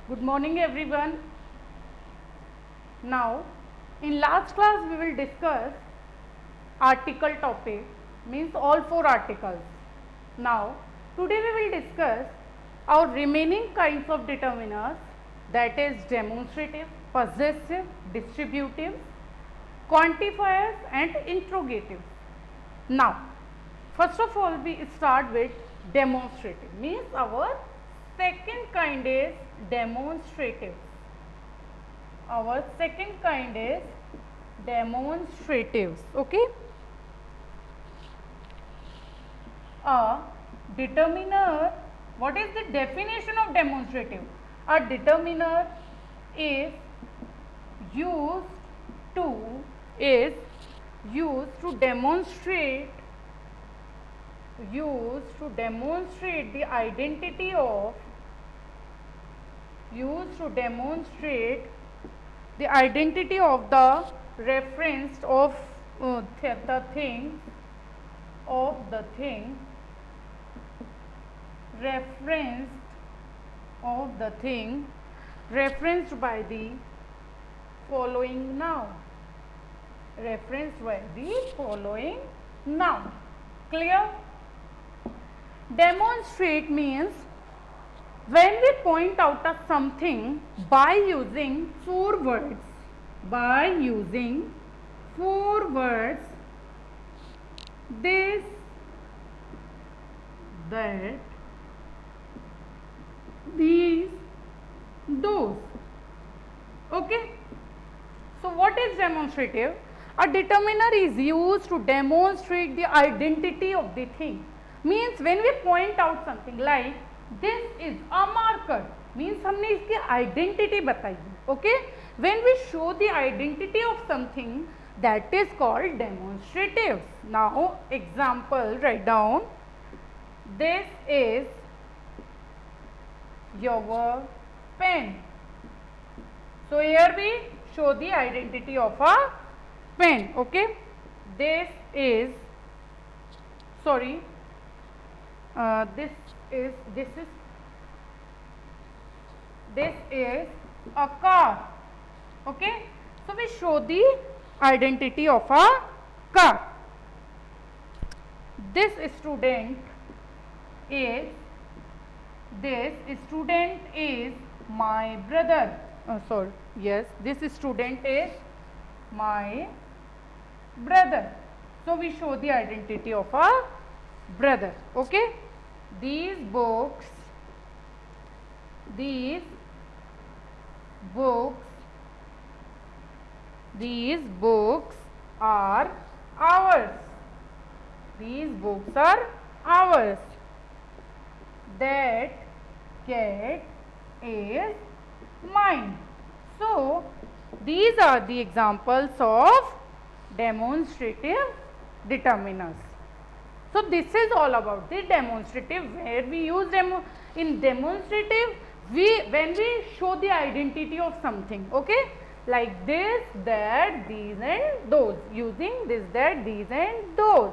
Good morning everyone. Now in last class we will discuss article topic, means all four articles. Now today we will discuss our remaining kinds of determiners, that is demonstrative, possessive, distributive, quantifiers and interrogative. Now first of all we start with demonstrative, means our second kind is demonstrative. Our second kind is demonstratives. Okay, a determiner. What is the definition of demonstrative? A determiner is used to is used to demonstrate the identity of the referenced of the thing referenced by the following noun. Clear? Demonstrate means when we point out a something by using four words, this, that, these, those. Okay, so what is demonstrative? A determiner is used to demonstrate the identity of the thing. Means when we point out something like this is a marker, means हमने इसकी identity बताई. Okay, when we show the identity of something, that is called demonstrative. Now example, write down. This is your pen. So here we show the identity of a pen. Okay, this is a car. Okay, so we show the identity of a car. This student is my brother. This student is my brother. So we show the identity of a brother. Okay, these books are ours. That cat is mine. So these are the examples of demonstrative determiners. So this is all about the demonstrative, where we use in demonstrative when we show the identity of something. Okay, like this, that, these and those, using this, that, these and those.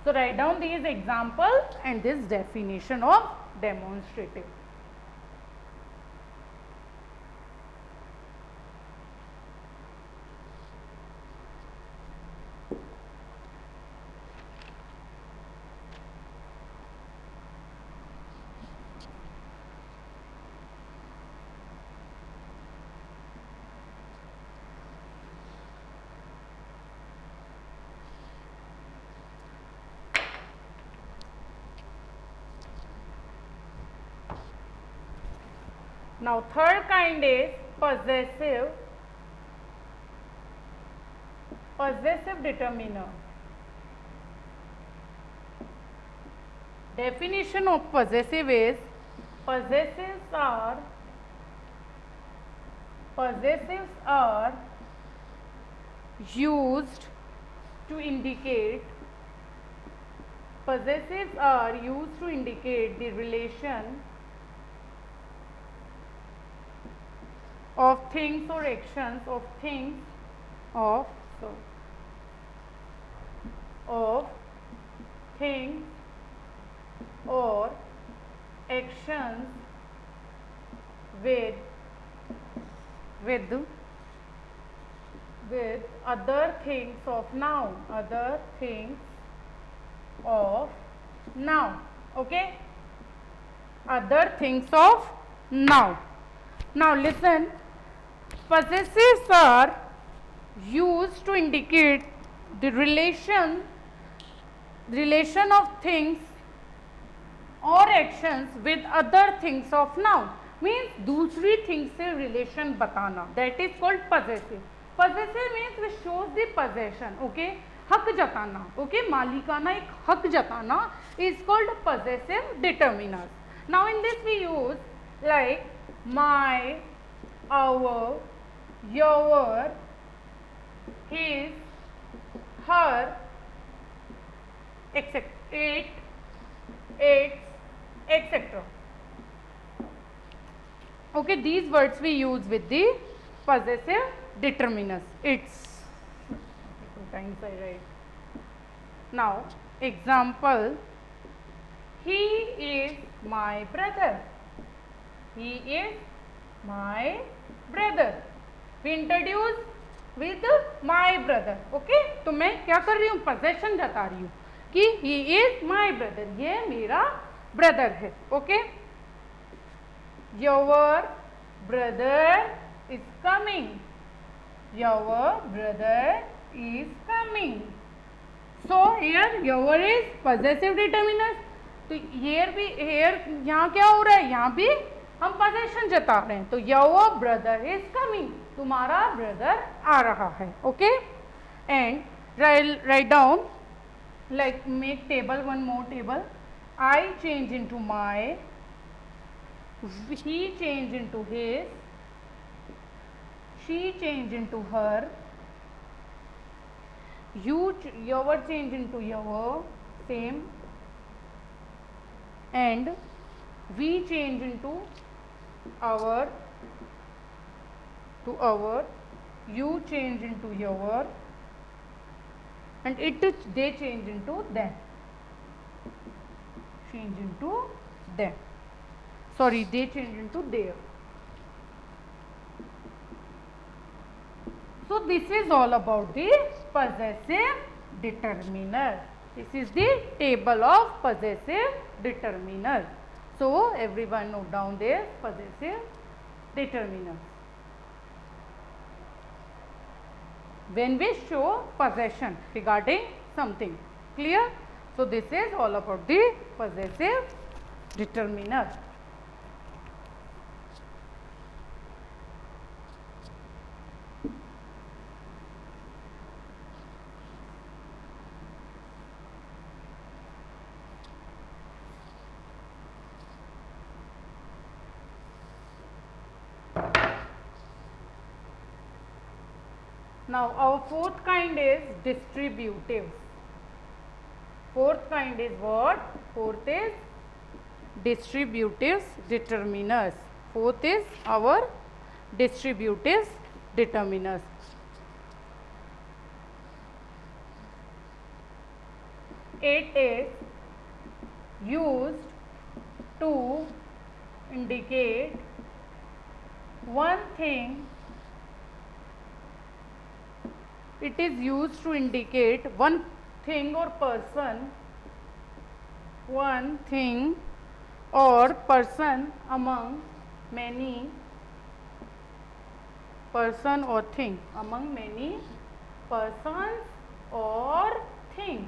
So write down these examples and this definition of demonstrative. Now third kind is possessive determiner. Definition of possessive is possessives are used to indicate the relation of things or actions of things or actions with with other things of noun, other things of noun. Okay, other things of noun. Now listen, possessives are used to indicate the relation of things और actions with other things of noun. Means दूसरी things से relation बताना, that is called possessive. Possessive means which shows the possession. Okay, हक जताना. Okay, मालिकाना एक हक जताना is called possessive determiners. Now in this we use like my, our, your, his, her, etc. It, its, etc. Okay, these words we use with the possessive determiners. Its. Sometimes I write. Now, example. He is my brother. He is my brother. We introduce with my brother. Okay, तो मैं क्या कर रही हूँ, possession जता रही हूँ कि he is my brother, ये मेरा brother है. Okay, your brother is coming. Your brother is coming. So here your is possessive determiners. तो here भी, here यहाँ क्या हो रहा है, यहाँ भी हम possession जता रहे हैं. तो your brother is coming, तुम्हारा brother आ रहा है. Okay, and write down, like make table, one more table. I change into my, he change into his, she change into her, your change into your, same, and we change into our, to our, you change into your, and they change into them, change into them. Sorry, they change into their. So this is all about the possessive determiner. This is the table of possessive determiners. So everyone note down their possessive determiners. When we show possession regarding something. Clear? So this is all about the possessive determiner. Now our fourth kind is distributives. Fourth kind is what? Fourth is distributives determiners. Fourth is our distributives determiners. It is used to indicate one thing. It is used to indicate one thing or person, one thing or person among many, person or thing, among many persons or thing,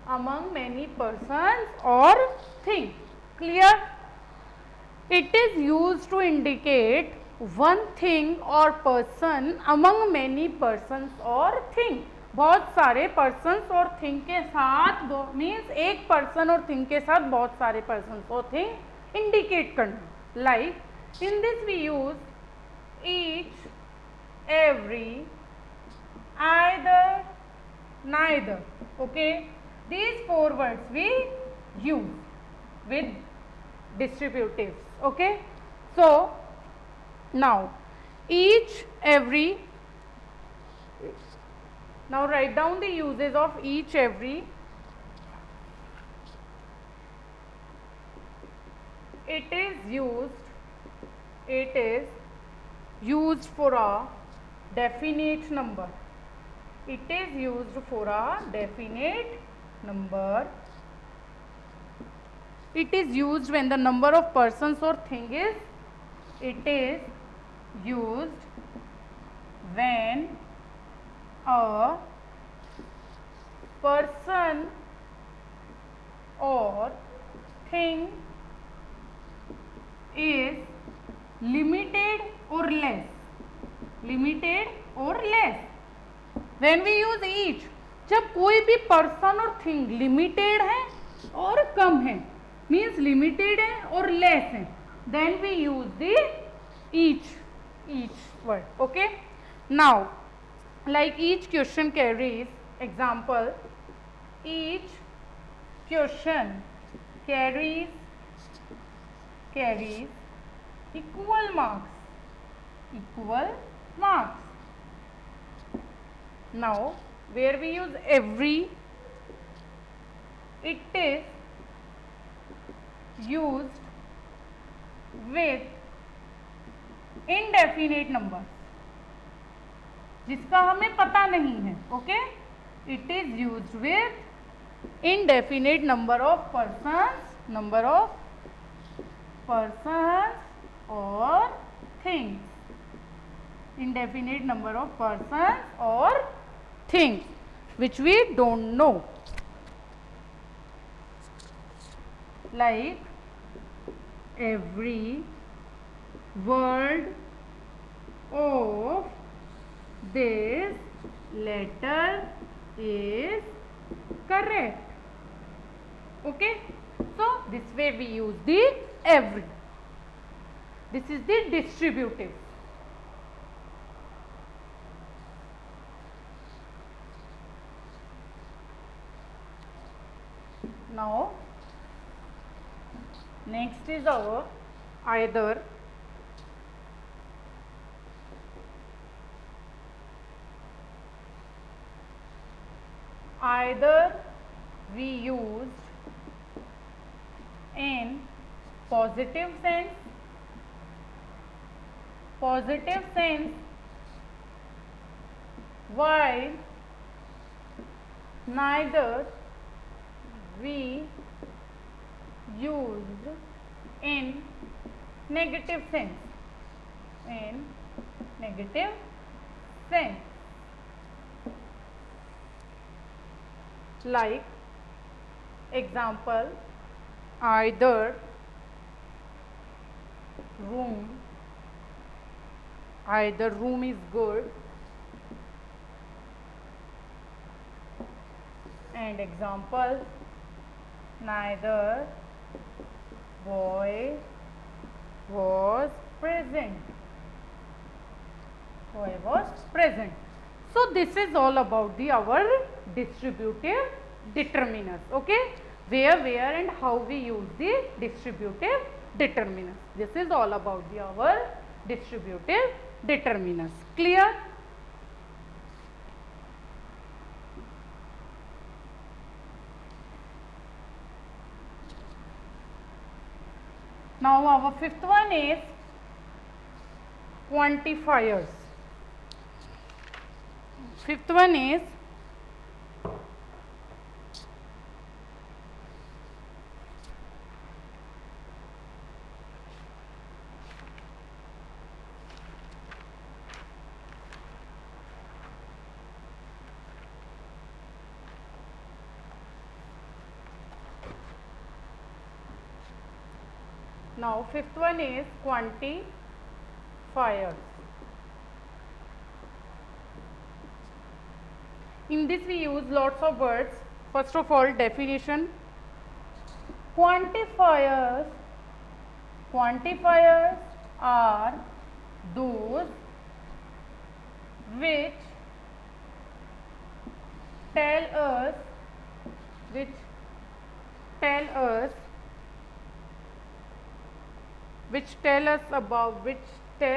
among many persons or thing. Clear? It is used to indicate one thing or person among many persons or thing. बहुत सारे persons और thing के साथ, means एक person और thing के साथ बहुत सारे persons और thing indicate करना. Like in this we use each, every, either, neither. Okay, these four words we use with distributives. Okay, so now each, every. Now write down the uses of each, every. It is used used for a definite number. It is used for a definite number. It is used when the number of persons or thing is, it is used when a person or thing is limited or less. Limited or less. When we use each, जब कोई भी person और thing limited है और कम है, means limited है और less है, then we use the each word. Okay, now like each question carries, example, each question carries equal marks. Now where we use every, it is used with indefinite numbers, जिसका हमें पता नहीं है. Okay, it is used with indefinite number of persons or things. Indefinite number of persons or things which we don't know. Like every word of this letter is correct. Okay, so this way we use the every. This is the distributive. Now next is our either. Either we used in positive sense while neither we used in negative sense. Like example, either room is good, and example, neither boy was present. So this is all about our distributive determiners. Okay, where and how we use the distributive determiners. This is all about our distributive determiners. Clear? Now our fifth one is quantifiers. Fifth one is quantifiers. In this we use lots of words. First of all, definition. Quantifiers are those which tell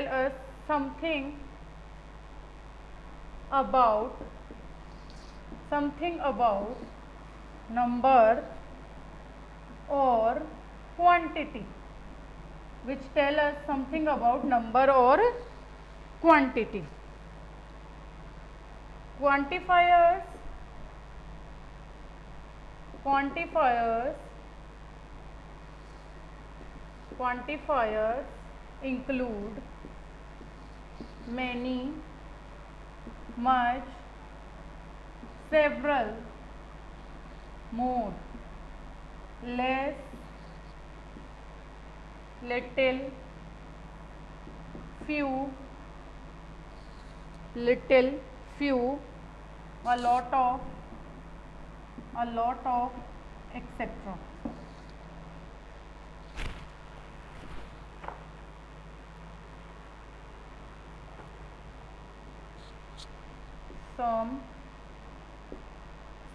us something about number or quantity, which tell us something about number or quantity. Quantifiers include many, much, several, more, less, little, few, a lot of, etc.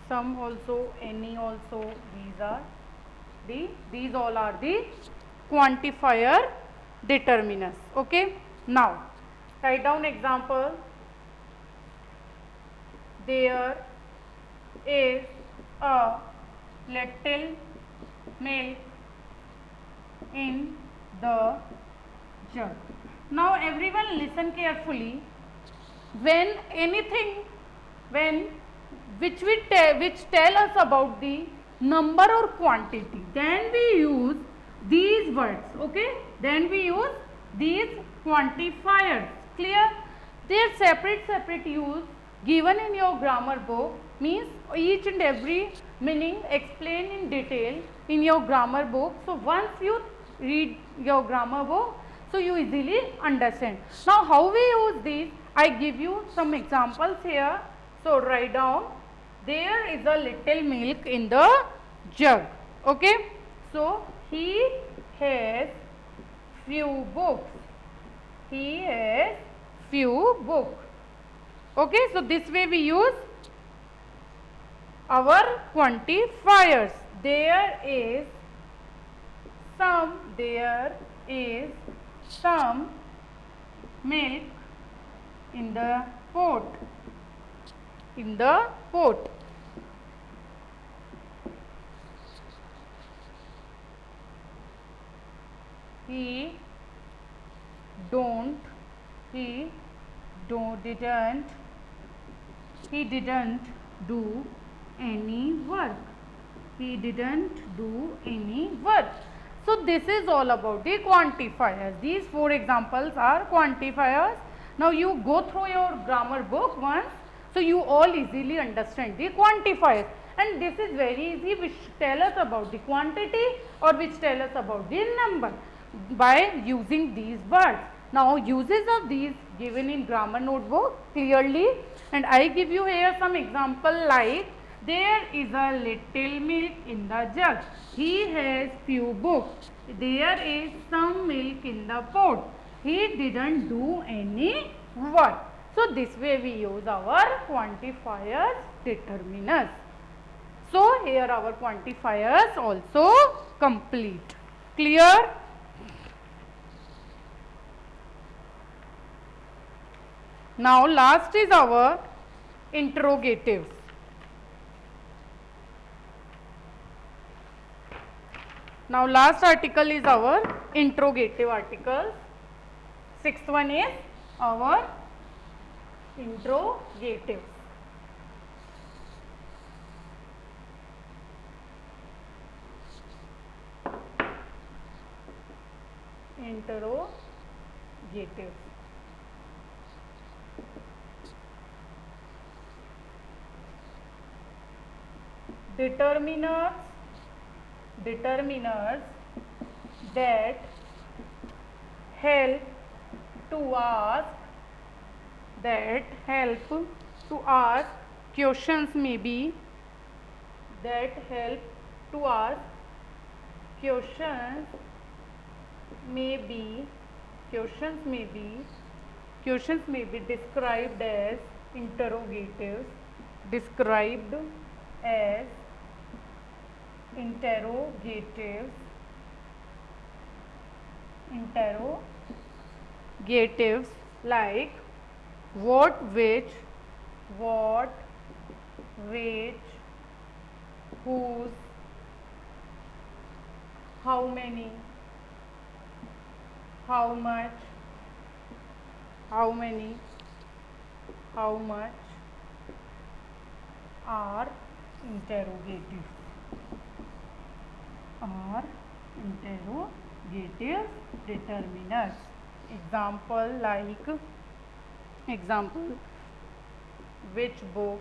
Some also, any also, these all are the quantifier determiners. Okay. Now write down example. There is a little milk in the jug. Now everyone listen carefully. When anything, which tell us about the number or quantity, then we use these words. Okay, then we use these quantifiers. Clear? They are separate use given in your grammar book, means each and every meaning explained in detail in your grammar book. So once you read your grammar book, so you easily understand. Now how we use these? I give you some examples here. So write down, there is a little milk in the jug. Okay. So he has few books. Okay. So this way we use our quantifiers. There is some milk in the pot. He didn't do any work. So this is all about the quantifiers. These 4 examples are quantifiers. Now you go through your grammar book once, so you all easily understand the quantifiers. And this is very easy, which tell us about the quantity or which tell us about the number by using these words. Now uses of these given in grammar notebook clearly, and I give you here some example like, there is a little milk in the jug. He has few books. There is some milk in the pot. He didn't do any work. So this way we use our quantifiers determiners. So here our quantifiers also complete. Clear? Now last is our interrogatives. Now last article is our interrogative article. 6th one is our interrogatives. Determiners that help to ask questions may be described as interrogatives. Interrogatives like what, which, whose, how many, how much, how many, how much are interrogative, are interrogative determiners. Example like, example, which book,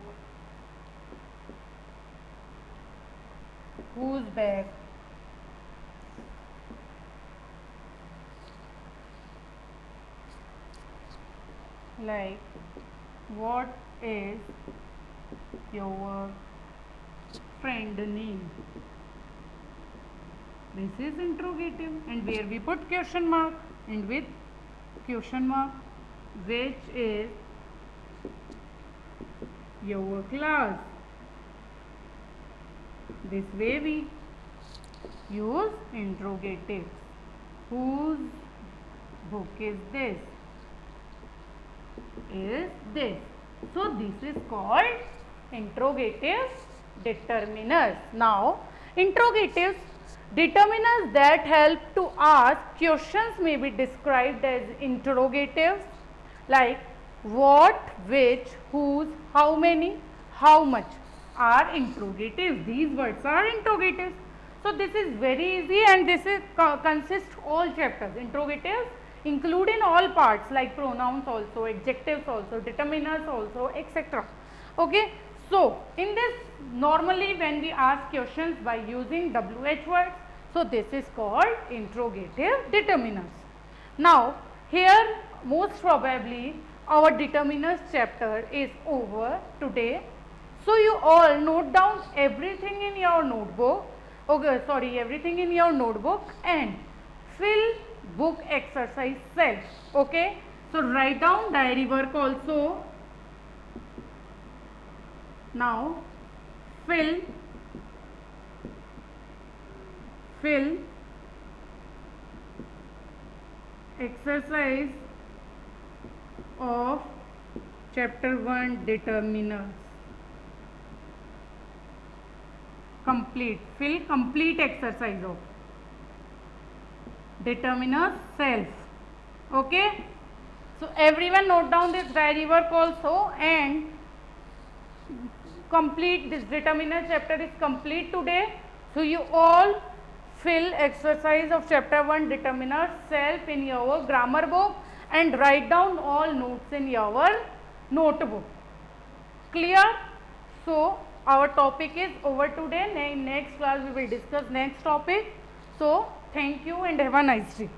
whose bag, like what is your friend name. This is interrogative, and where we put question mark, and with question mark, which is your class. This way we use interrogative. Whose book is this? Is this. So this is called interrogative determiners. Now, interrogatives, determiners that help to ask questions may be described as interrogatives, like what, which, whose, how many, how much are interrogatives. These words are interrogatives. So this is very easy, and this is consists all chapters. Interrogatives include in all parts like pronouns also, adjectives also, determiners also, etc. Okay. So in this, normally when we ask questions by using WH words, so this is called interrogative determiners. Now here most probably our determiners chapter is over today. So you all note down everything in your notebook, okay, sorry, everything in your notebook, and fill book exercise self. Okay. So write down diary work also. Now fill exercise of chapter 1 determiners. Fill complete exercise of determiners self. Okay. So everyone note down this diary work also, and complete this determiner chapter is complete today. So you all fill exercise of chapter 1 determiner self in your grammar book, and write down all notes in your notebook. Clear? So our topic is over today. In next class we will discuss next topic. So thank you and have a nice day.